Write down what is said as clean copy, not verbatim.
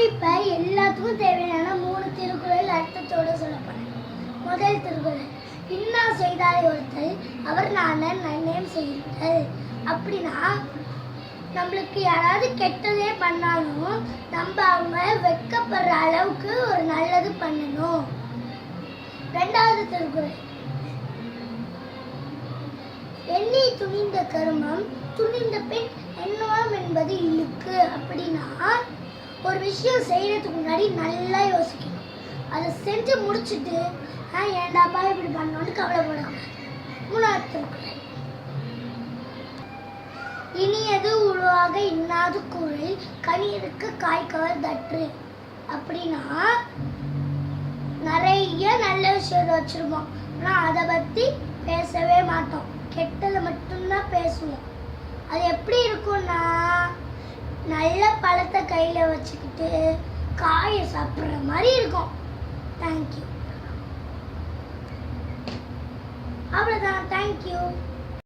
இப்போ எல்லாத்துக்கும் தேவையான 3 திருக்குறள் அர்த்தத்தோடு சொல்லப்படும். முதல் திருக்குறள், இன்னா செய்தாரை ஒருத்தல் அவர் நாணன் நன்னயம் செய்யுங்கள். அப்படின்னா நம்மளுக்கு யாராவது கெட்டதே பண்ணாலும் நம்ம அவங்க வெட்கப்படுற அளவுக்கு ஒரு நல்லது பண்ணணும். ரெண்டாவது திருக்குறள், எண்ணி துணிந்த கருமம் துணிந்த பின் எண்ணுவோம் என்பது இழுக்கு. அப்படின்னா ஒரு விஷயம் செய்யறதுக்கு முன்னாடி நல்லா யோசிக்கணும். அதை செஞ்சு முடிச்சுட்டு ஏண்டாப்பா இப்படி பண்ணோன்னு கவலைப்படாம. மூணாவது திருக்குறள், இனியது உருவாக இன்னாது குரல் கனியிருக்கு காய்கவர் தற்று. அப்படின்னா நிறைய நல்ல விஷயத்தை வச்சிருப்போம், ஆனால் அதை பற்றி பேசவே மாட்டோம், கெட்டதை மட்டும்தான் பேசுவோம். அது எப்படி இருக்கும்னா நல்ல பழத்தை கையில் வச்சுக்கிட்டு காயை சாப்பிட்ற மாதிரி இருக்கும். தேங்க்யூ. அவ்வளோதான். தேங்க்யூ.